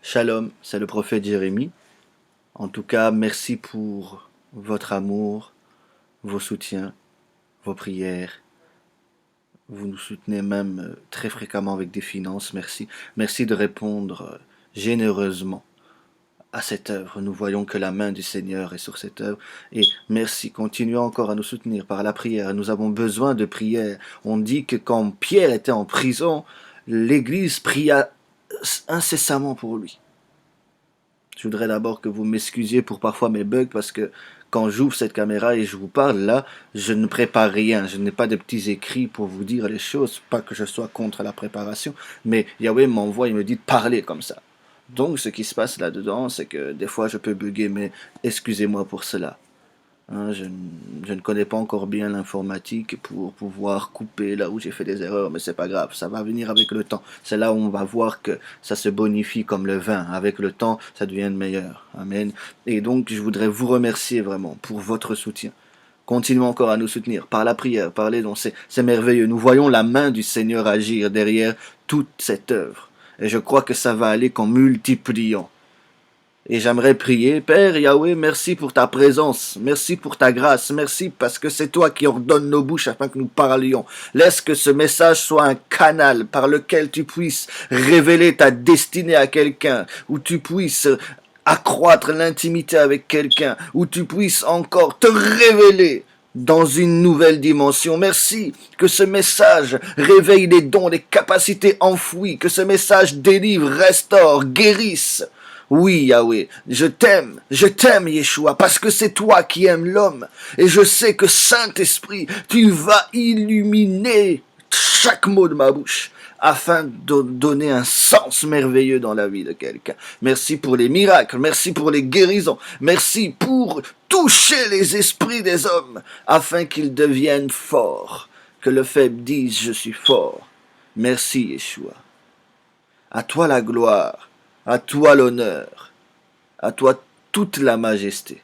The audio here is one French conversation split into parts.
Shalom, c'est le prophète Jérémie. En tout cas, merci pour votre amour, vos soutiens, vos prières. Vous nous soutenez même très fréquemment avec des finances. Merci. Merci de répondre généreusement à cette œuvre. Nous voyons que la main du Seigneur est sur cette œuvre. Et merci. Continuons encore à nous soutenir par la prière. Nous avons besoin de prière. On dit que quand Pierre était en prison, l'Église pria incessamment pour lui. Je voudrais d'abord que vous m'excusiez pour parfois mes bugs parce que quand j'ouvre cette caméra et je vous parle là, je ne prépare rien. Je n'ai pas de petits écrits pour vous dire les choses. Pas que je sois contre la préparation, mais Yahweh m'envoie, il me dit de parler comme ça. Donc ce qui se passe là-dedans, c'est que des fois je peux bugger, mais excusez-moi pour cela. Hein, je ne connais pas encore bien l'informatique pour pouvoir couper là où j'ai fait des erreurs, mais c'est pas grave, ça va venir avec le temps. C'est là où on va voir que ça se bonifie comme le vin. Avec le temps, ça devient meilleur. Amen. Et donc, je voudrais vous remercier vraiment pour votre soutien. Continuez encore à nous soutenir par la prière, par les dons. C'est merveilleux. Nous voyons la main du Seigneur agir derrière toute cette œuvre. Et je crois que ça va aller qu'en multipliant. Et j'aimerais prier, Père Yahweh, merci pour ta présence, merci pour ta grâce, merci parce que c'est toi qui ordonnes nos bouches afin que nous parlions. Laisse que ce message soit un canal par lequel tu puisses révéler ta destinée à quelqu'un, où tu puisses accroître l'intimité avec quelqu'un, où tu puisses encore te révéler dans une nouvelle dimension. Merci que ce message réveille les dons, les capacités enfouies, que ce message délivre, restaure, guérisse. Oui, Yahweh, je t'aime, Yeshua, parce que c'est toi qui aimes l'homme. Et je sais que Saint-Esprit, tu vas illuminer chaque mot de ma bouche afin de donner un sens merveilleux dans la vie de quelqu'un. Merci pour les miracles, merci pour les guérisons, merci pour toucher les esprits des hommes afin qu'ils deviennent forts. Que le faible dise, je suis fort. Merci, Yeshua. À toi la gloire. À toi l'honneur, à toi toute la majesté,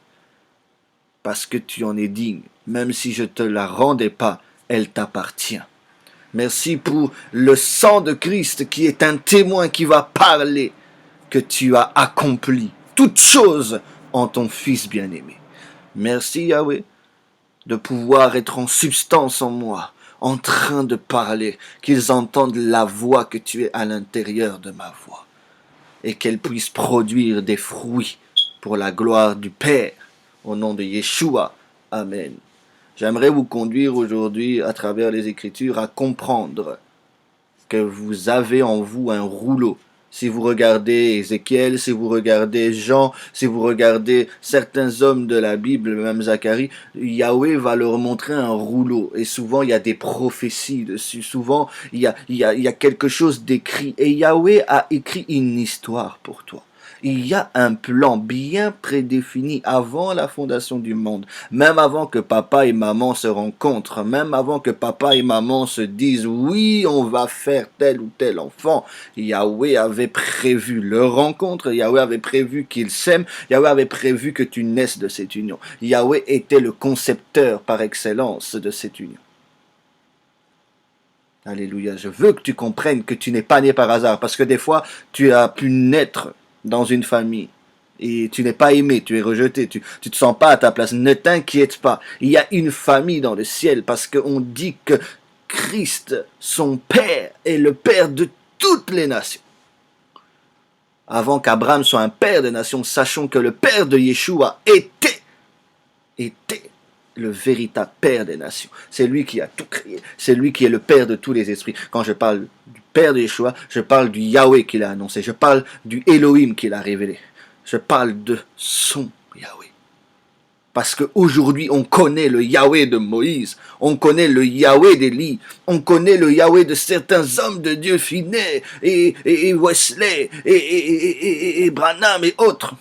parce que tu en es digne, même si je ne te la rendais pas, elle t'appartient. Merci pour le sang de Christ qui est un témoin qui va parler que tu as accompli toutes choses en ton Fils bien-aimé. Merci Yahweh de pouvoir être en substance en moi, en train de parler, qu'ils entendent la voix que tu es à l'intérieur de ma voix. Et qu'elle puisse produire des fruits pour la gloire du Père, au nom de Yeshua. Amen. J'aimerais vous conduire aujourd'hui, à travers les Écritures, à comprendre que vous avez en vous un rouleau. Si vous regardez Ézéchiel, si vous regardez Jean, si vous regardez certains hommes de la Bible, même Zacharie, Yahweh va leur montrer un rouleau. Et souvent, il y a des prophéties dessus. Souvent, il y a quelque chose d'écrit. Et Yahweh a écrit une histoire pour toi. Il y a un plan bien prédéfini avant la fondation du monde, même avant que papa et maman se rencontrent, même avant que papa et maman se disent oui, on va faire tel ou tel enfant. Yahweh avait prévu leur rencontre, Yahweh avait prévu qu'ils s'aiment, Yahweh avait prévu que tu naisses de cette union. Yahweh était le concepteur par excellence de cette union. Alléluia, je veux que tu comprennes que tu n'es pas né par hasard, parce que des fois, tu as pu naître dans une famille et tu n'es pas aimé, tu es rejeté, tu te sens pas à ta place. Ne t'inquiète pas, il y a une famille dans le ciel parce qu'on dit que Christ, son Père, est le Père de toutes les nations. Avant qu'Abraham soit un père des nations, sachons que le Père de Yeshua était le véritable Père des nations. C'est lui qui a tout créé, c'est lui qui est le Père de tous les esprits. Quand je parle du Père de Yeshua, je parle du Yahweh qu'il a annoncé, je parle du Elohim qu'il a révélé, je parle de son Yahweh. Parce qu'aujourd'hui, on connaît le Yahweh de Moïse, on connaît le Yahweh d'Élie, on connaît le Yahweh de certains hommes de Dieu, Finney et Wesley et Branham et autres.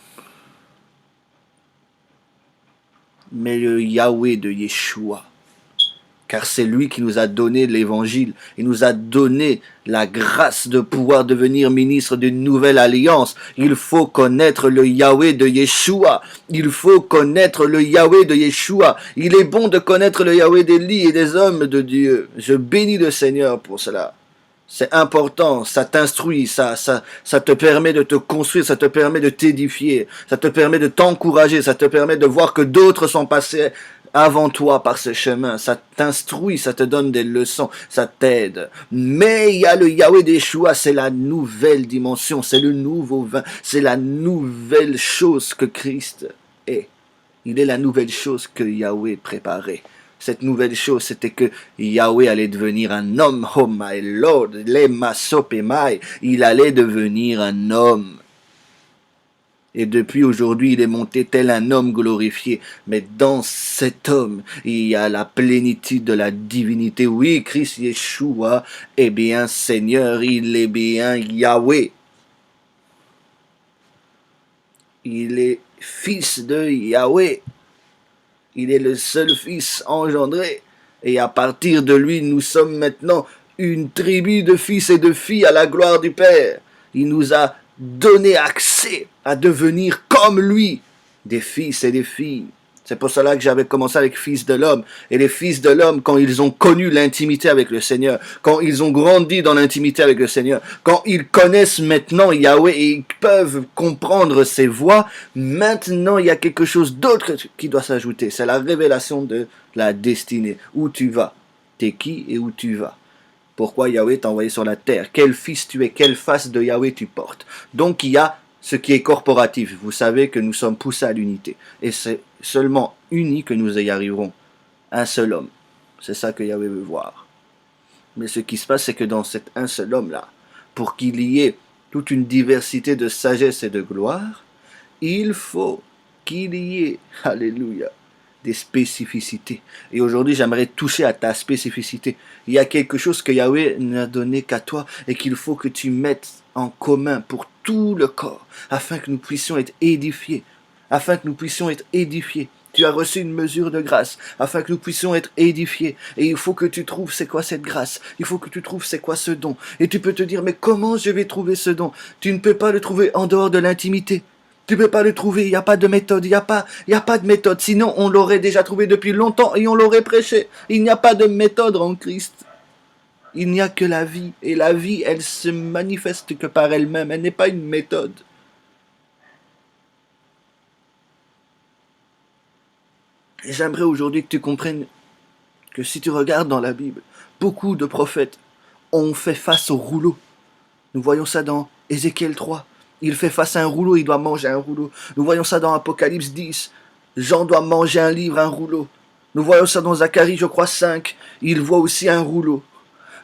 Mais le Yahweh de Yeshua, car c'est lui qui nous a donné l'évangile, il nous a donné la grâce de pouvoir devenir ministre d'une nouvelle alliance. Il faut connaître le Yahweh de Yeshua, il faut connaître le Yahweh de Yeshua. Il est bon de connaître le Yahweh d'Élie et des hommes de Dieu. Je bénis le Seigneur pour cela. C'est important, ça t'instruit, ça te permet de te construire, ça te permet de t'édifier, ça te permet de t'encourager, ça te permet de voir que d'autres sont passés avant toi par ce chemin. Ça t'instruit, ça te donne des leçons, ça t'aide. Mais il y a le Yahweh d'Yeshua, c'est la nouvelle dimension, c'est le nouveau vin, c'est la nouvelle chose que Christ est. Il est la nouvelle chose que Yahweh préparait. Cette nouvelle chose, c'était que Yahweh allait devenir un homme. Oh my Lord, il allait devenir un homme. Et depuis aujourd'hui, il est monté tel un homme glorifié. Mais dans cet homme, il y a la plénitude de la divinité. Oui, Christ Yeshua est bien Seigneur, il est bien Yahweh. Il est fils de Yahweh. Il est le seul fils engendré. Et à partir de lui, nous sommes maintenant une tribu de fils et de filles à la gloire du Père. Il nous a donné accès à devenir comme lui, des fils et des filles. C'est pour cela que j'avais commencé avec fils de l'homme. Et les fils de l'homme, quand ils ont connu l'intimité avec le Seigneur, quand ils ont grandi dans l'intimité avec le Seigneur, quand ils connaissent maintenant Yahweh et ils peuvent comprendre ses voies, maintenant il y a quelque chose d'autre qui doit s'ajouter. C'est la révélation de la destinée. Où tu vas, t'es qui et où tu vas. Pourquoi Yahweh t'a envoyé sur la terre? Quel fils tu es? Quelle face de Yahweh tu portes? Donc il y a ce qui est corporatif. Vous savez que nous sommes poussés à l'unité. Et c'est seulement unis que nous y arriverons. Un seul homme. C'est ça que Yahweh veut voir. Mais ce qui se passe, c'est que dans cet un seul homme-là, pour qu'il y ait toute une diversité de sagesse et de gloire, il faut qu'il y ait, alléluia, des spécificités. Et aujourd'hui, j'aimerais toucher à ta spécificité. Il y a quelque chose que Yahweh n'a donné qu'à toi et qu'il faut que tu mettes en commun pour tout le corps, afin que nous puissions être édifiés. Afin que nous puissions être édifiés. Tu as reçu une mesure de grâce, afin que nous puissions être édifiés. Et il faut que tu trouves c'est quoi cette grâce. Il faut que tu trouves c'est quoi ce don. Et tu peux te dire, mais comment je vais trouver ce don? Tu ne peux pas le trouver en dehors de l'intimité. Tu ne peux pas le trouver, il n'y a pas de méthode, il n'y a pas de méthode. Sinon, on l'aurait déjà trouvé depuis longtemps et on l'aurait prêché. Il n'y a pas de méthode en Christ. Il n'y a que la vie. Et la vie, elle se manifeste que par elle-même. Elle n'est pas une méthode. Et j'aimerais aujourd'hui que tu comprennes que si tu regardes dans la Bible, beaucoup de prophètes ont fait face au rouleau. Nous voyons ça dans Ézéchiel 3. Il fait face à un rouleau, il doit manger un rouleau. Nous voyons ça dans Apocalypse 10. Jean doit manger un livre, un rouleau. Nous voyons ça dans Zacharie, je crois, 5. Il voit aussi un rouleau.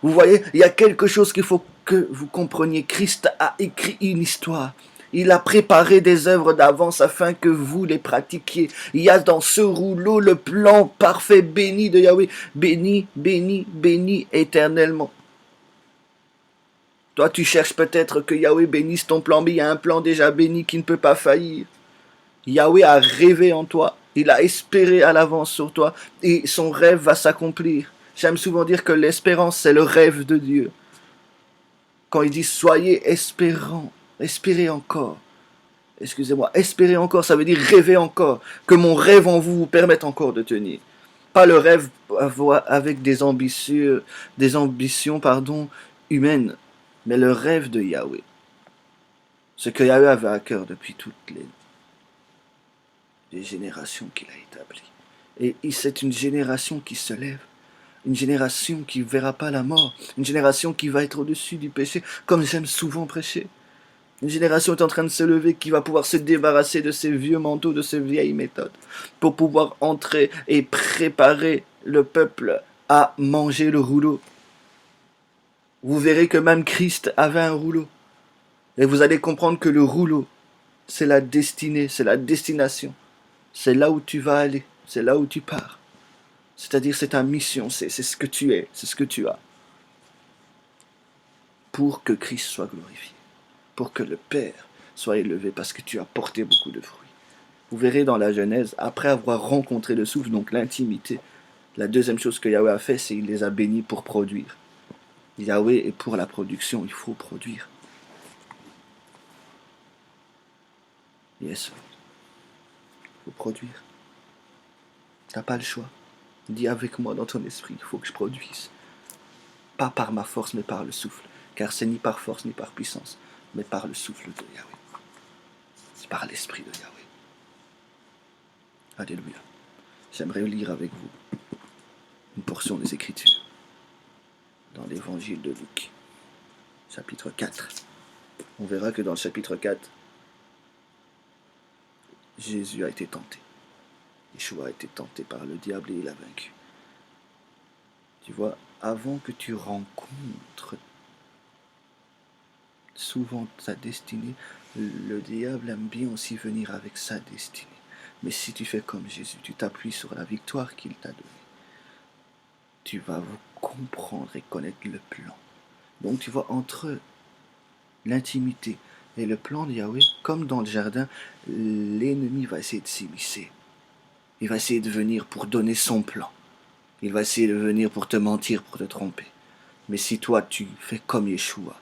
Vous voyez, il y a quelque chose qu'il faut que vous compreniez. Christ a écrit une histoire. Il a préparé des œuvres d'avance afin que vous les pratiquiez. Il y a dans ce rouleau le plan parfait béni de Yahweh. Béni, béni, béni éternellement. Toi, tu cherches peut-être que Yahweh bénisse ton plan, mais il y a un plan déjà béni qui ne peut pas faillir. Yahweh a rêvé en toi. Il a espéré à l'avance sur toi. Et son rêve va s'accomplir. J'aime souvent dire que l'espérance, c'est le rêve de Dieu. Quand il dit soyez espérants, espérez encore. Excusez-moi, espérez encore, ça veut dire rêver encore. Que mon rêve en vous vous permette encore de tenir. Pas le rêve avec des ambitions humaines, mais le rêve de Yahweh. Ce que Yahweh avait à cœur depuis toutes les générations qu'il a établies. Et c'est une génération qui se lève. Une génération qui ne verra pas la mort. Une génération qui va être au-dessus du péché, comme j'aime souvent prêcher. Une génération est en train de se lever qui va pouvoir se débarrasser de ces vieux manteaux, de ces vieilles méthodes, pour pouvoir entrer et préparer le peuple à manger le rouleau. Vous verrez que même Christ avait un rouleau. Et vous allez comprendre que le rouleau, c'est la destinée, c'est la destination. C'est là où tu vas aller, c'est là où tu pars. C'est-à-dire c'est ta mission, c'est ce que tu es, c'est ce que tu as. Pour que Christ soit glorifié. Pour que le Père soit élevé, parce que tu as porté beaucoup de fruits. Vous verrez dans la Genèse, après avoir rencontré le souffle, donc l'intimité, la deuxième chose que Yahweh a fait, c'est qu'il les a bénis pour produire. Yahweh est pour la production, il faut produire. Yes. Il faut produire. Tu n'as pas le choix. Dis avec moi dans ton esprit, il faut que je produise. Pas par ma force, mais par le souffle. car c'est ni par force ni par puissance, mais par le souffle de Yahweh. C'est par l'esprit de Yahweh. Alléluia. J'aimerais lire avec vous une portion des Écritures dans l'évangile de Luc, chapitre 4. On verra que dans le chapitre 4, Jésus a été tenté. Yeshua a été tenté par le diable et il a vaincu. Tu vois, avant que tu rencontres souvent ta destinée, le diable aime bien aussi venir avec sa destinée. Mais si tu fais comme Jésus, tu t'appuies sur la victoire qu'il t'a donnée, tu vas comprendre et connaître le plan. Donc tu vois, entre l'intimité et le plan de Yahweh, comme dans le jardin, l'ennemi va essayer de s'immiscer. Il va essayer de venir pour donner son plan. Il va essayer de venir pour te mentir, pour te tromper. Mais si toi, tu fais comme Yeshua,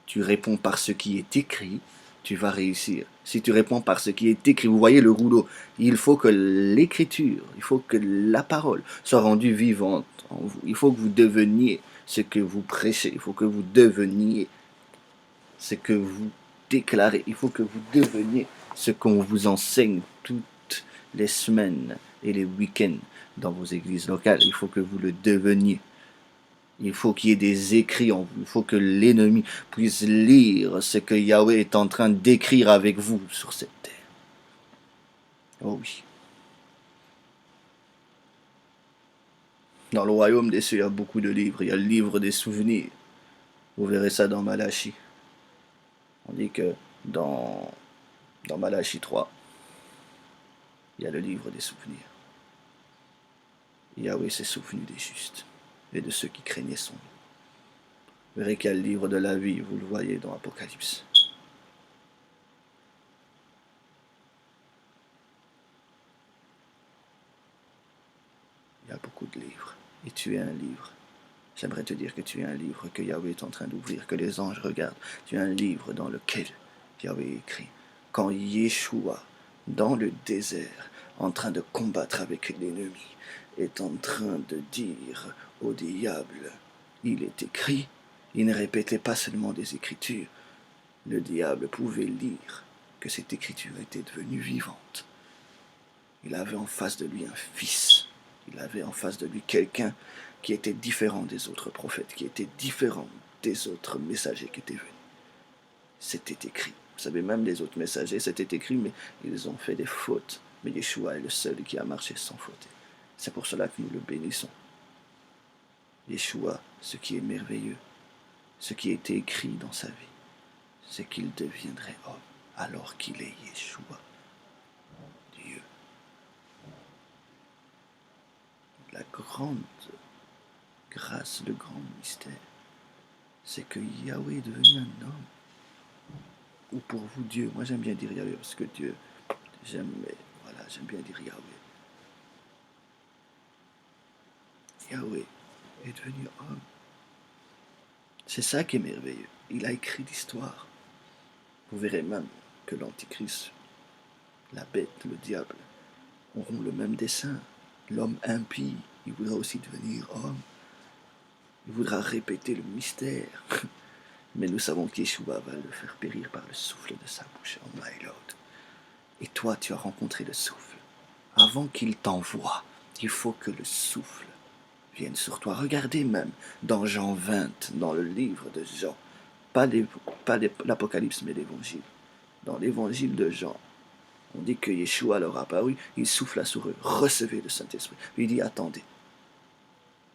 tu réponds par ce qui est écrit, tu vas réussir. Si tu réponds par ce qui est écrit, vous voyez le rouleau, il faut que l'écriture, il faut que la parole soit rendue vivante en vous. Il faut que vous deveniez ce que vous prêchez. Il faut que vous deveniez ce que vous déclarez. Il faut que vous deveniez ce qu'on vous enseigne toutes les semaines et les week-ends dans vos églises locales. Il faut que vous le deveniez. Il faut qu'il y ait des écrits en vous. Il faut que l'ennemi puisse lire ce que Yahweh est en train d'écrire avec vous sur cette terre. Oh oui. Dans le royaume des cieux, il y a beaucoup de livres. Il y a le livre des souvenirs. Vous verrez ça dans Malachie. On dit que dans Malachie 3, il y a le livre des souvenirs. Yahweh s'est souvenu des justes et de ceux qui craignaient son nom. Vous verrez qu'il y a le livre de la vie, vous le voyez dans Apocalypse. Il y a beaucoup de livres. Et tu es un livre. J'aimerais te dire que tu es un livre que Yahweh est en train d'ouvrir, que les anges regardent. Tu es un livre dans lequel Yahweh écrit. Quand Yeshua, dans le désert, en train de combattre avec l'ennemi, est en train de dire au diable, il est écrit, il ne répétait pas seulement des écritures. Le diable pouvait lire que cette écriture était devenue vivante. Il avait en face de lui un fils. Il avait en face de lui quelqu'un qui était différent des autres prophètes, qui était différent des autres messagers qui étaient venus. C'était écrit. Vous savez, même les autres messagers, c'était écrit, mais ils ont fait des fautes. Mais Yeshua est le seul qui a marché sans faute. C'est pour cela que nous le bénissons. Yeshua, ce qui est merveilleux, ce qui a été écrit dans sa vie, c'est qu'il deviendrait homme alors qu'il est Yeshua, Dieu. La grande grâce, le grand mystère, c'est que Yahweh est devenu un homme. Ou pour vous Dieu, moi j'aime bien dire Yahweh parce que Dieu, j'aime bien dire Yahweh. Yahweh est devenu homme. C'est ça qui est merveilleux. Il a écrit l'histoire. Vous verrez même que l'Antichrist, la bête, le diable, auront le même dessein. L'homme impie, il voudra aussi devenir homme. Il voudra répéter le mystère. Mais nous savons qu'Yeshua va le faire périr par le souffle de sa bouche. Oh my Lord. Et toi, tu as rencontré le souffle. Avant qu'il t'envoie, il faut que le souffle vienne sur toi. Regardez même dans Jean 20, dans le livre de Jean, pas l'Apocalypse, mais l'Évangile. Dans l'Évangile de Jean, on dit que Yeshua leur a apparu, il souffla sur eux, recevez le Saint-Esprit. Il dit, attendez,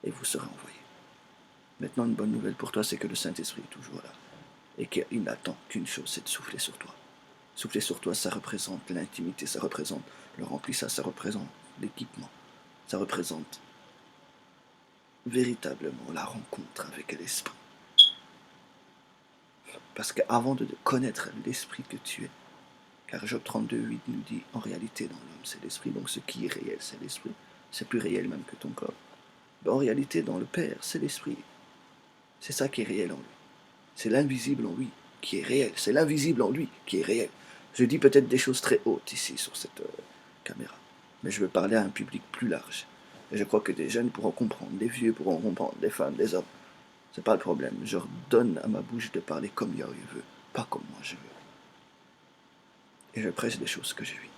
et vous serez envoyés. Maintenant, une bonne nouvelle pour toi, c'est que le Saint-Esprit est toujours là. Et qu'il n'attend qu'une chose, c'est de souffler sur toi. Souffler sur toi, ça représente l'intimité, ça représente le remplissage, ça représente l'équipement, ça représente véritablement la rencontre avec l'Esprit. Parce qu'avant de connaître l'Esprit que tu es, car Job 32,8 nous dit, en réalité dans l'homme c'est l'Esprit, donc ce qui est réel c'est l'Esprit, c'est plus réel même que ton corps. Mais en réalité dans le Père c'est l'Esprit, c'est ça qui est réel en lui. C'est l'invisible en lui qui est réel, c'est l'invisible en lui qui est réel. Je dis peut-être des choses très hautes ici sur cette caméra, mais je veux parler à un public plus large. Et je crois que des jeunes pourront comprendre, des vieux pourront comprendre, des femmes, des hommes. C'est pas le problème. Je redonne à ma bouche de parler comme Yahweh veut, pas comme moi je veux. Et je prêche des choses que je vis.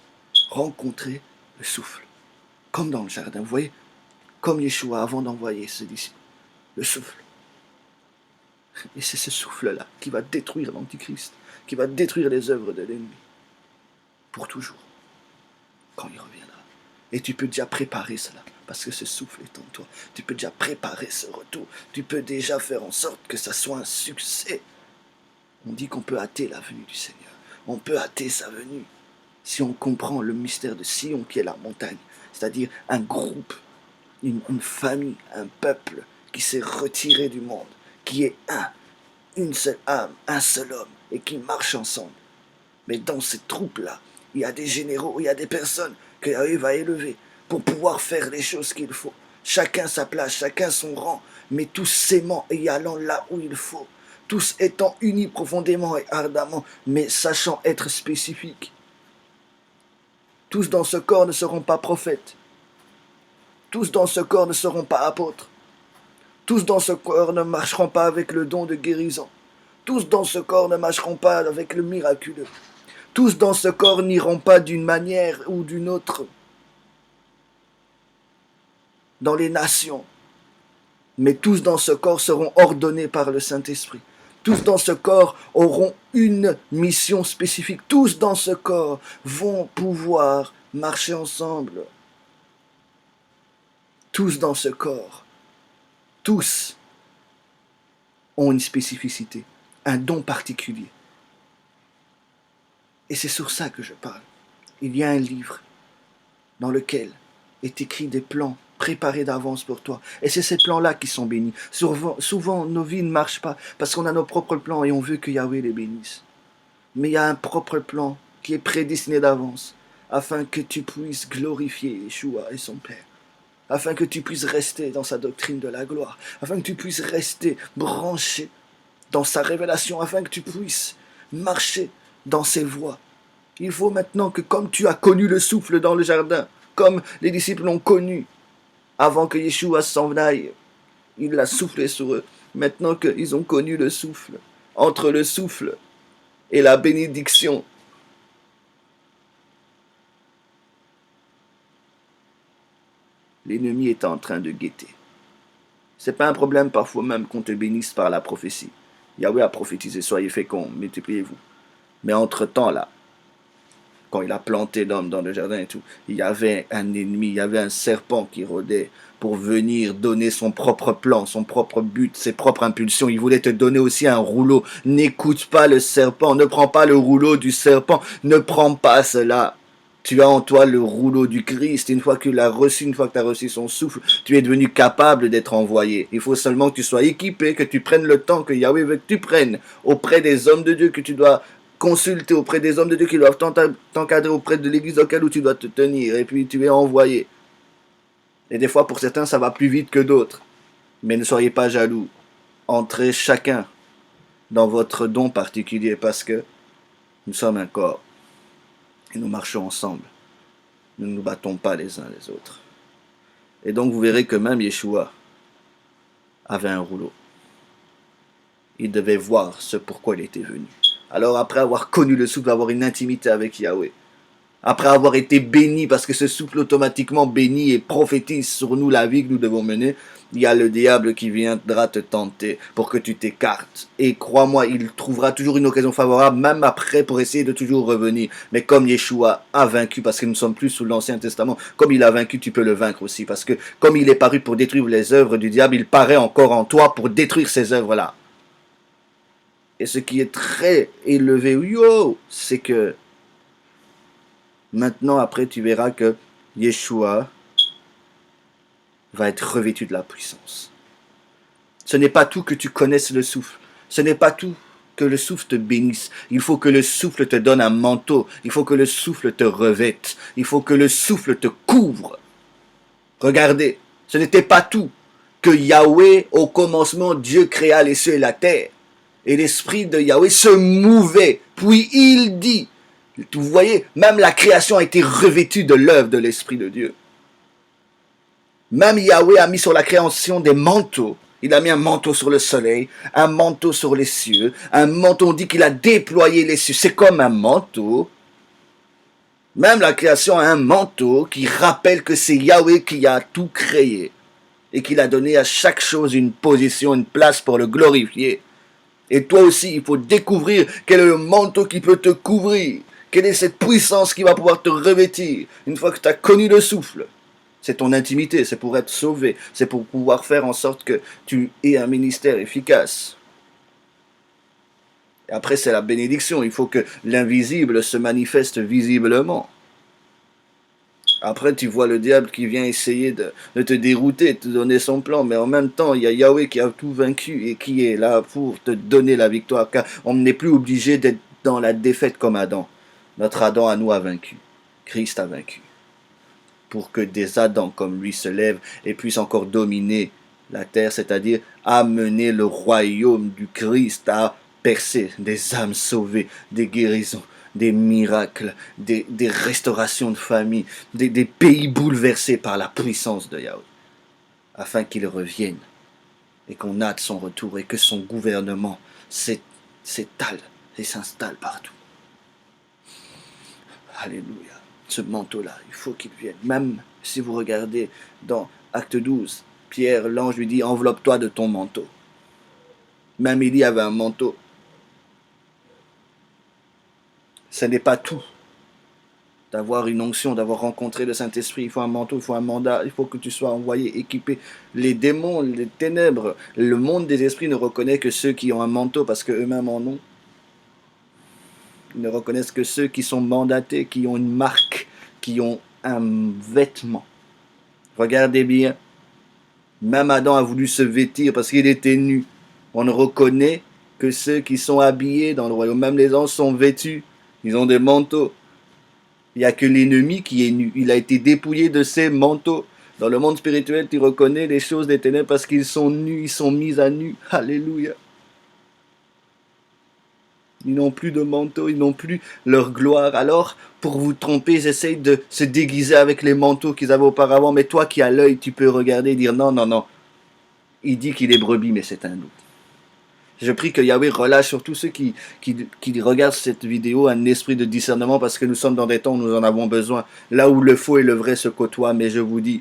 Rencontrer le souffle, comme dans le jardin. Vous voyez, comme Yeshua avant d'envoyer ses disciples, le souffle. Et c'est ce souffle-là qui va détruire l'Antichrist, qui va détruire les œuvres de l'ennemi, pour toujours, quand il reviendra. Et tu peux déjà préparer cela, parce que ce souffle est en toi. Tu peux déjà préparer ce retour. Tu peux déjà faire en sorte que ça soit un succès. On dit qu'on peut hâter la venue du Seigneur. On peut hâter sa venue si on comprend le mystère de Sion qui est la montagne. C'est-à-dire un groupe, une famille, un peuple qui s'est retiré du monde, qui est une seule âme, un seul homme, et qui marche ensemble. Mais dans cette troupe-là, il y a des généraux, il y a des personnes que Yahweh va élever pour pouvoir faire les choses qu'il faut. Chacun sa place, chacun son rang, mais tous s'aimant et allant là où il faut. Tous étant unis profondément et ardemment, mais sachant être spécifiques. Tous dans ce corps ne seront pas prophètes. Tous dans ce corps ne seront pas apôtres. Tous dans ce corps ne marcheront pas avec le don de guérison. Tous dans ce corps ne marcheront pas avec le miraculeux. Tous dans ce corps n'iront pas d'une manière ou d'une autre dans les nations. Mais tous dans ce corps seront ordonnés par le Saint-Esprit. Tous dans ce corps auront une mission spécifique. Tous dans ce corps vont pouvoir marcher ensemble. Tous dans ce corps, tous ont une spécificité, un don particulier. Et c'est sur ça que je parle. Il y a un livre dans lequel est écrit des plans préparés d'avance pour toi. Et c'est ces plans-là qui sont bénis. Souvent, nos vies ne marchent pas parce qu'on a nos propres plans et on veut que Yahweh les bénisse. Mais il y a un propre plan qui est prédestiné d'avance afin que tu puisses glorifier Yeshua et son Père. Afin que tu puisses rester dans sa doctrine de la gloire. Afin que tu puisses rester branché dans sa révélation. Afin que tu puisses marcher dans ses voies. Il faut maintenant que comme tu as connu le souffle dans le jardin, comme les disciples l'ont connu, avant que Yeshua s'en aille, il l'a soufflé sur eux. Maintenant qu'ils ont connu le souffle, entre le souffle et la bénédiction, l'ennemi est en train de guetter. C'est pas un problème parfois même qu'on te bénisse par la prophétie. Yahweh a prophétisé, soyez féconds, multipliez-vous. Mais entre-temps là, quand il a planté l'homme dans le jardin et tout, il y avait un ennemi, il y avait un serpent qui rôdait pour venir donner son propre plan, son propre but, ses propres impulsions. Il voulait te donner aussi un rouleau. N'écoute pas le serpent, ne prends pas le rouleau du serpent, ne prends pas cela. Tu as en toi le rouleau du Christ. Une fois que tu l'as reçu, une fois que tu as reçu son souffle, tu es devenu capable d'être envoyé. Il faut seulement que tu sois équipé, que tu prennes le temps que Yahweh veut que tu prennes auprès des hommes de Dieu que tu dois consulter, auprès des hommes de Dieu qui doivent t'encadrer, auprès de l'église auquel où tu dois te tenir, et puis tu es envoyé. Et des fois, pour certains, ça va plus vite que d'autres. Mais ne soyez pas jaloux. Entrez chacun dans votre don particulier, parce que nous sommes un corps. Et nous marchons ensemble. Nous ne nous battons pas les uns les autres. Et donc vous verrez que même Yeshua avait un rouleau. Il devait voir ce pourquoi il était venu. Alors après avoir connu le souffle, avoir une intimité avec Yahweh, après avoir été béni, parce que ce souffle automatiquement bénit et prophétise sur nous la vie que nous devons mener, il y a le diable qui viendra te tenter pour que tu t'écartes. Et crois-moi, il trouvera toujours une occasion favorable, même après, pour essayer de toujours revenir. Mais comme Yeshua a vaincu, parce que nous ne sommes plus sous l'Ancien Testament, comme il a vaincu, tu peux le vaincre aussi. Parce que comme il est paru pour détruire les œuvres du diable, il paraît encore en toi pour détruire ces œuvres-là. Et ce qui est très élevé, c'est que maintenant, après, tu verras que Yeshua va être revêtu de la puissance. Ce n'est pas tout que tu connaisses le souffle. Ce n'est pas tout que le souffle te bénisse. Il faut que le souffle te donne un manteau. Il faut que le souffle te revête. Il faut que le souffle te couvre. Regardez, ce n'était pas tout que Yahweh, au commencement, Dieu créa les cieux et la terre. Et l'esprit de Yahweh se mouvait. Puis il dit, vous voyez, même la création a été revêtue de l'œuvre de l'esprit de Dieu. Même Yahweh a mis sur la création des manteaux. Il a mis un manteau sur le soleil, un manteau sur les cieux, un manteau, on dit qu'il a déployé les cieux. C'est comme un manteau. Même la création a un manteau qui rappelle que c'est Yahweh qui a tout créé et qu'il a donné à chaque chose une position, une place pour le glorifier. Et toi aussi, il faut découvrir quel est le manteau qui peut te couvrir. Quelle est cette puissance qui va pouvoir te revêtir une fois que tu as connu le souffle. C'est ton intimité, c'est pour être sauvé, c'est pour pouvoir faire en sorte que tu aies un ministère efficace. Et après, c'est la bénédiction, il faut que l'invisible se manifeste visiblement. Après, tu vois le diable qui vient essayer de te dérouter, de te donner son plan, mais en même temps, il y a Yahweh qui a tout vaincu et qui est là pour te donner la victoire, car on n'est plus obligé d'être dans la défaite comme Adam. Notre Adam à nous a vaincu. Christ a vaincu. Pour que des Adams comme lui se lèvent et puissent encore dominer la terre, c'est-à-dire amener le royaume du Christ à percer, des âmes sauvées, des guérisons, des miracles, des restaurations de famille, des pays bouleversés par la puissance de Yahweh, afin qu'il revienne et qu'on hâte son retour et que son gouvernement s'étale et s'installe partout. Alléluia. Ce manteau-là, il faut qu'il vienne. Même si vous regardez dans Acte 12, Pierre, l'ange lui dit, enveloppe-toi de ton manteau. Même Élie avait un manteau. Ce n'est pas tout d'avoir une onction, d'avoir rencontré le Saint-Esprit. Il faut un manteau, il faut un mandat, il faut que tu sois envoyé, équipé. Les démons, les ténèbres, le monde des esprits ne reconnaît que ceux qui ont un manteau parce qu'eux-mêmes en ont. Ils ne reconnaissent que ceux qui sont mandatés, qui ont une marque, qui ont un vêtement. Regardez bien, même Adam a voulu se vêtir parce qu'il était nu. On ne reconnaît que ceux qui sont habillés dans le royaume. Même les anges sont vêtus, ils ont des manteaux. Il n'y a que l'ennemi qui est nu. Il a été dépouillé de ses manteaux. Dans le monde spirituel, tu reconnais les choses des ténèbres parce qu'ils sont nus, ils sont mis à nu. Alléluia. Ils n'ont plus de manteau, ils n'ont plus leur gloire. Alors, pour vous tromper, ils essayent de se déguiser avec les manteaux qu'ils avaient auparavant. Mais toi qui as l'œil, tu peux regarder et dire non, non, non. Il dit qu'il est brebis, mais c'est un loup. Je prie que Yahweh relâche sur tous ceux qui regardent cette vidéo un esprit de discernement parce que nous sommes dans des temps où nous en avons besoin. Là où le faux et le vrai se côtoient. Mais je vous dis,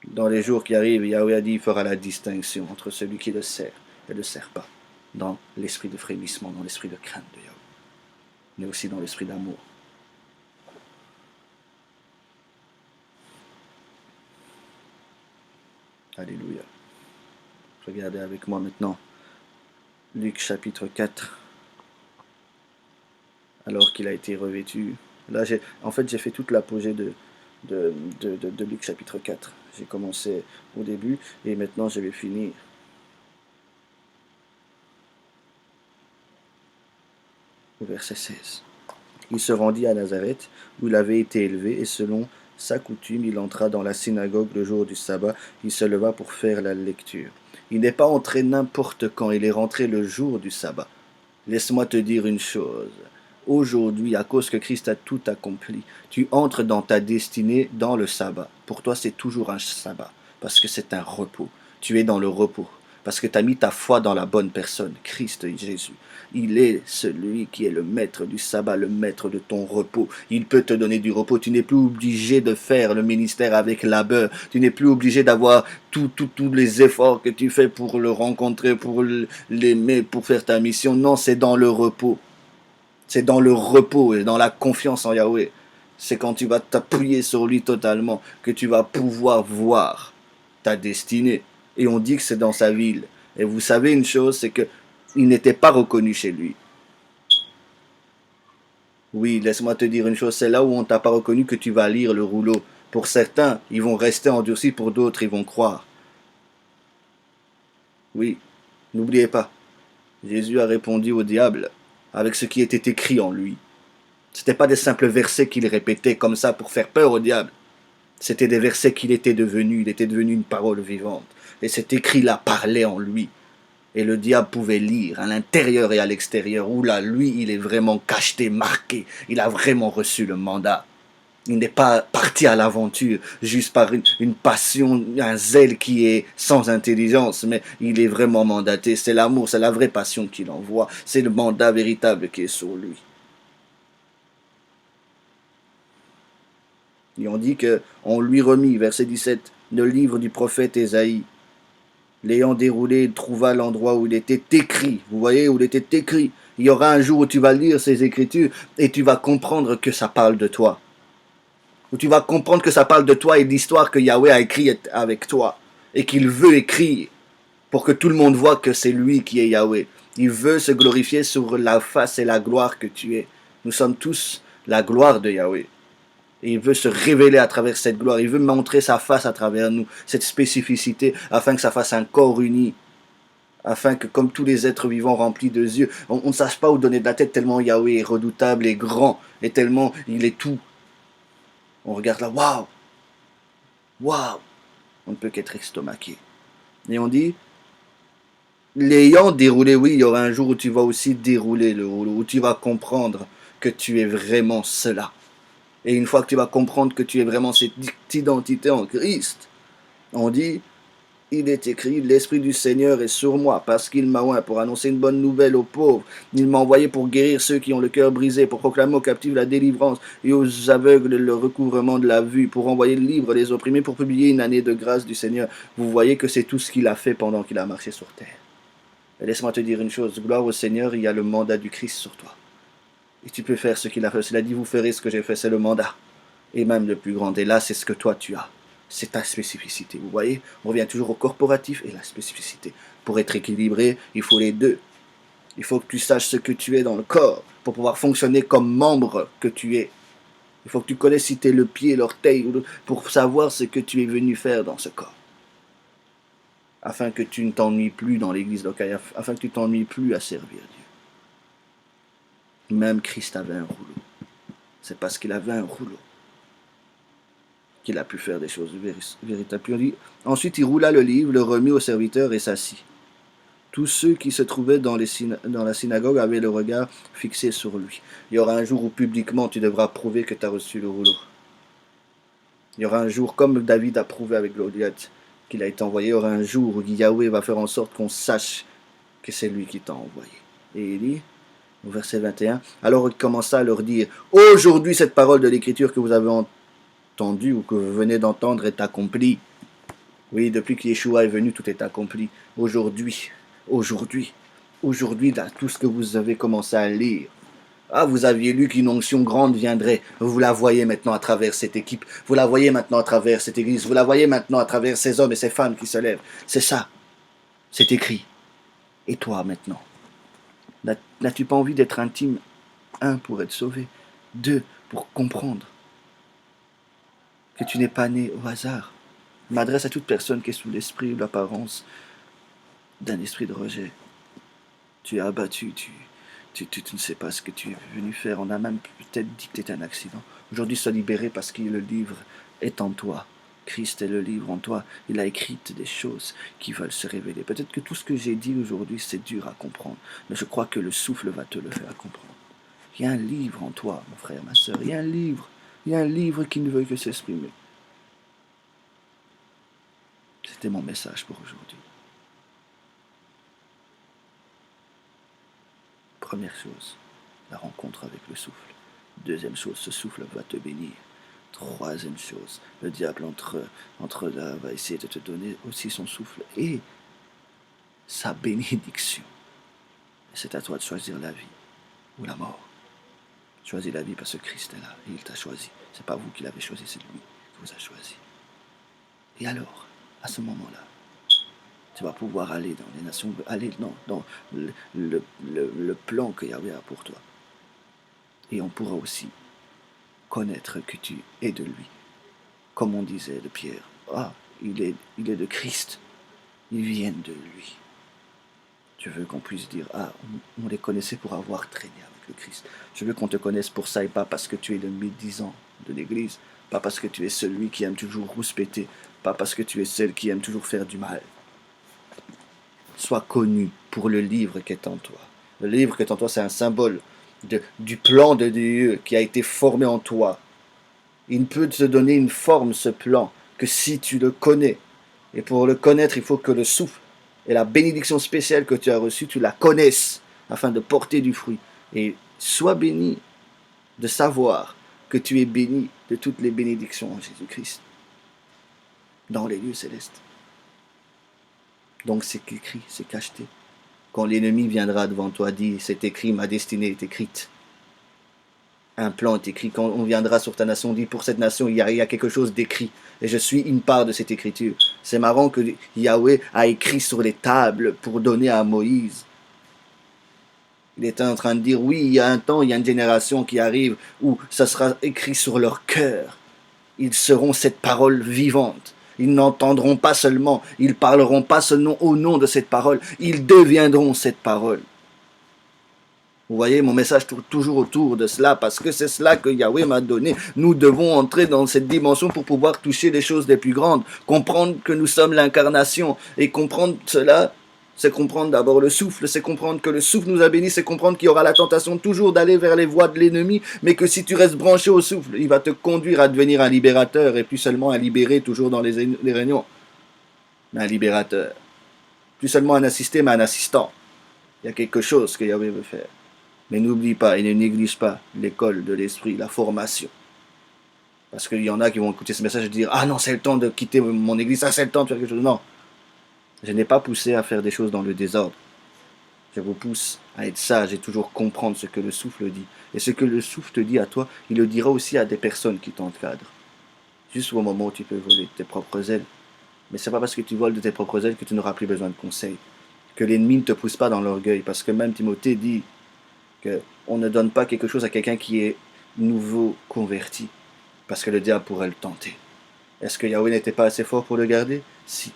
dans les jours qui arrivent, Yahweh a dit qu'il fera la distinction entre celui qui le sert et ne le sert pas. Dans l'esprit de frémissement, dans l'esprit de crainte de Yahweh, mais aussi dans l'esprit d'amour. Alléluia. Regardez avec moi maintenant Luc chapitre 4. Alors qu'il a été revêtu. Là, j'ai fait toute l'apogée de Luc chapitre 4. J'ai commencé au début et maintenant je vais finir. Verset 16. Il se rendit à Nazareth, où il avait été élevé, et selon sa coutume, il entra dans la synagogue le jour du sabbat. Il se leva pour faire la lecture. Il n'est pas entré n'importe quand, il est rentré le jour du sabbat. Laisse-moi te dire une chose. Aujourd'hui, à cause que Christ a tout accompli, tu entres dans ta destinée dans le sabbat. Pour toi, c'est toujours un sabbat, parce que c'est un repos. Tu es dans le repos, parce que tu as mis ta foi dans la bonne personne, Christ Jésus. Il est celui qui est le maître du sabbat, le maître de ton repos. Il peut te donner du repos. Tu n'es plus obligé de faire le ministère avec labeur. Tu n'es plus obligé d'avoir tous les efforts que tu fais pour le rencontrer, pour l'aimer, pour faire ta mission. Non, c'est dans le repos. C'est dans le repos et dans la confiance en Yahweh. C'est quand tu vas t'appuyer sur lui totalement que tu vas pouvoir voir ta destinée. Et on dit que c'est dans sa ville. Et vous savez une chose, c'est que il n'était pas reconnu chez lui. Oui, laisse-moi te dire une chose, c'est là où on t'a pas reconnu que tu vas lire le rouleau. Pour certains, ils vont rester endurcis, pour d'autres, ils vont croire. Oui, n'oubliez pas, Jésus a répondu au diable avec ce qui était écrit en lui. Ce n'était pas des simples versets qu'il répétait comme ça pour faire peur au diable. C'était des versets qu'il était devenu, il était devenu une parole vivante. Et cet écrit-là parlait en lui. Et le diable pouvait lire à l'intérieur et à l'extérieur. Où là, lui, il est vraiment cacheté, marqué. Il a vraiment reçu le mandat. Il n'est pas parti à l'aventure juste par une passion, un zèle qui est sans intelligence, mais il est vraiment mandaté. C'est l'amour, c'est la vraie passion qu'il envoie. C'est le mandat véritable qui est sur lui. Et on dit qu'on lui remit, verset 17, le livre du prophète Ésaïe. L'ayant déroulé, il trouva l'endroit où il était écrit. Vous voyez, où il était écrit. Il y aura un jour où tu vas lire ces écritures et tu vas comprendre que ça parle de toi. Où tu vas comprendre que ça parle de toi et de l'histoire que Yahweh a écrite avec toi. Et qu'il veut écrire pour que tout le monde voit que c'est lui qui est Yahweh. Il veut se glorifier sur la face et la gloire que tu es. Nous sommes tous la gloire de Yahweh. Et il veut se révéler à travers cette gloire. Il veut montrer sa face à travers nous, cette spécificité, afin que ça fasse un corps uni. Afin que, comme tous les êtres vivants remplis de yeux, on ne sache pas où donner de la tête tellement Yahweh est redoutable et grand, et tellement il est tout. On regarde là, waouh, waouh, on ne peut qu'être estomaqué. Et on dit, l'ayant déroulé, oui, il y aura un jour où tu vas aussi dérouler le rouleau, où tu vas comprendre que tu es vraiment cela. Et une fois que tu vas comprendre que tu es vraiment cette identité en Christ, on dit, il est écrit, l'Esprit du Seigneur est sur moi, parce qu'il m'a oint pour annoncer une bonne nouvelle aux pauvres. Il m'a envoyé pour guérir ceux qui ont le cœur brisé, pour proclamer aux captifs la délivrance et aux aveugles le recouvrement de la vue, pour envoyer libre les opprimés, pour publier une année de grâce du Seigneur. Vous voyez que c'est tout ce qu'il a fait pendant qu'il a marché sur terre. Et laisse-moi te dire une chose, gloire au Seigneur, il y a le mandat du Christ sur toi. Et tu peux faire ce qu'il a fait. Il a dit, vous ferez ce que j'ai fait, c'est le mandat. Et même le plus grand. Et là, c'est ce que toi tu as. C'est ta spécificité. Vous voyez, on revient toujours au corporatif et la spécificité. Pour être équilibré, il faut les deux. Il faut que tu saches ce que tu es dans le corps pour pouvoir fonctionner comme membre que tu es. Il faut que tu connaisses si tu es le pied, l'orteil, pour savoir ce que tu es venu faire dans ce corps. Afin que tu ne t'ennuies plus dans l'église locale, afin que tu ne t'ennuies plus à servir Dieu. Même Christ avait un rouleau. C'est parce qu'il avait un rouleau qu'il a pu faire des choses véritables. Puis on dit, ensuite il roula le livre, le remit au serviteur et s'assit. Tous ceux qui se trouvaient dans la synagogue avaient le regard fixé sur lui. Il y aura un jour où publiquement tu devras prouver que tu as reçu le rouleau. Il y aura un jour, comme David a prouvé avec Goliath qu'il a été envoyé, il y aura un jour où Yahweh va faire en sorte qu'on sache que c'est lui qui t'a envoyé. Et il dit, au verset 21, alors il commença à leur dire, aujourd'hui cette parole de l'écriture que vous avez entendue ou que vous venez d'entendre est accomplie. Oui, depuis que Yeshua est venu, tout est accompli. Aujourd'hui, là, tout ce que vous avez commencé à lire. Ah, vous aviez lu qu'une onction grande viendrait. Vous la voyez maintenant à travers cette équipe. Vous la voyez maintenant à travers cette église. Vous la voyez maintenant à travers ces hommes et ces femmes qui se lèvent. C'est ça. C'est écrit. Et toi maintenant? N'as-tu pas envie d'être intime? 1, pour être sauvé. 2, pour comprendre que tu n'es pas né au hasard. Je m'adresse à toute personne qui est sous l'esprit ou l'apparence d'un esprit de rejet. Tu es abattu, tu ne sais pas ce que tu es venu faire. On a même peut-être dit que tu étais un accident. Aujourd'hui, sois libéré parce que le livre est en toi. Christ est le livre en toi. Il a écrit des choses qui veulent se révéler. Peut-être que tout ce que j'ai dit aujourd'hui, c'est dur à comprendre. Mais je crois que le souffle va te le faire comprendre. Il y a un livre en toi, mon frère, ma soeur. Il y a un livre. Il y a un livre qui ne veut que s'exprimer. C'était mon message pour aujourd'hui. Première chose, la rencontre avec le souffle. Deuxième chose, ce souffle va te bénir. Troisième chose, le diable entre là va essayer de te donner aussi son souffle et sa bénédiction. Et c'est à toi de choisir la vie ou la mort. Choisis la vie parce que Christ est là et il t'a choisi. C'est pas vous qui l'avez choisi, c'est lui qui vous a choisi. Et alors, à ce moment-là, tu vas pouvoir aller dans les nations, aller dans le plan que Yahweh a pour toi. Et on pourra aussi connaître que tu es de lui. Comme on disait de Pierre, il est de Christ, ils viennent de lui. Je veux qu'on puisse dire, on les connaissait pour avoir traîné avec le Christ. Je veux qu'on te connaisse pour ça et pas parce que tu es le médisant de l'Église, pas parce que tu es celui qui aime toujours rouspéter, pas parce que tu es celle qui aime toujours faire du mal. Sois connu pour le livre qui est en toi. Le livre qui est en toi, c'est un symbole du plan de Dieu qui a été formé en toi Il peut te donner une forme, ce plan, que si tu le connais. Et pour le connaître, il faut que le souffle et la bénédiction spéciale que tu as reçue, tu la connaisses afin de porter du fruit. Et sois béni de savoir que tu es béni de toutes les bénédictions en Jésus-Christ dans les lieux célestes. Donc c'est écrit, c'est cacheté. Quand l'ennemi viendra devant toi, dis, c'est écrit, ma destinée est écrite. Un plan est écrit. Quand on viendra sur ta nation, dit, pour cette nation, il y a quelque chose d'écrit. Et je suis une part de cette écriture. C'est marrant que Yahweh a écrit sur les tables pour donner à Moïse. Il était en train de dire, oui, il y a un temps, il y a une génération qui arrive où ça sera écrit sur leur cœur. Ils seront cette parole vivante. Ils n'entendront pas seulement, ils parleront pas seulement au nom de cette parole, ils deviendront cette parole. Vous voyez, mon message tourne toujours autour de cela, parce que c'est cela que Yahweh m'a donné. Nous devons entrer dans cette dimension pour pouvoir toucher les choses les plus grandes, comprendre que nous sommes l'incarnation, et comprendre cela, c'est comprendre d'abord le souffle, c'est comprendre que le souffle nous a bénis, c'est comprendre qu'il y aura la tentation toujours d'aller vers les voies de l'ennemi, mais que si tu restes branché au souffle, il va te conduire à devenir un libérateur, et plus seulement un libéré toujours dans les réunions, mais un libérateur. Plus seulement un assisté, mais un assistant. Il y a quelque chose que Yahweh veut faire. Mais n'oublie pas et ne néglige pas l'école de l'esprit, la formation. Parce qu'il y en a qui vont écouter ce message et dire, ah non, c'est le temps de quitter mon église, ah c'est le temps de faire quelque chose. Non, je n'ai pas poussé à faire des choses dans le désordre. Je vous pousse à être sage et toujours comprendre ce que le souffle dit. Et ce que le souffle te dit à toi, il le dira aussi à des personnes qui t'encadrent. Juste au moment où tu peux voler de tes propres ailes. Mais c'est pas parce que tu voles de tes propres ailes que tu n'auras plus besoin de conseils. Que l'ennemi ne te pousse pas dans l'orgueil. Parce que même Timothée dit qu'on ne donne pas quelque chose à quelqu'un qui est nouveau converti. Parce que le diable pourrait le tenter. Est-ce que Yahweh n'était pas assez fort pour le garder? Si.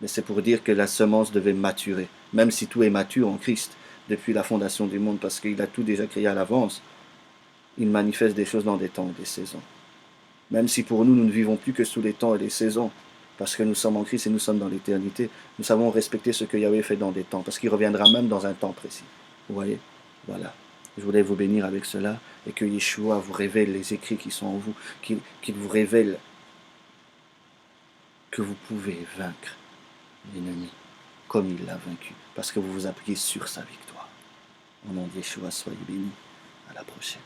Mais c'est pour dire que la semence devait maturer. Même si tout est mature en Christ depuis la fondation du monde, parce qu'il a tout déjà créé à l'avance, il manifeste des choses dans des temps et des saisons. Même si pour nous, nous ne vivons plus que sous les temps et les saisons, parce que nous sommes en Christ et nous sommes dans l'éternité, nous savons respecter ce que Yahweh fait dans des temps, parce qu'il reviendra même dans un temps précis. Vous voyez? Voilà. Je voulais vous bénir avec cela, et que Yeshua vous révèle les écrits qui sont en vous, qu'il vous révèle que vous pouvez vaincre l'ennemi comme il l'a vaincu, parce que vous vous appuyez sur sa victoire. Au nom de Yeshua, soyez bénis. À la prochaine.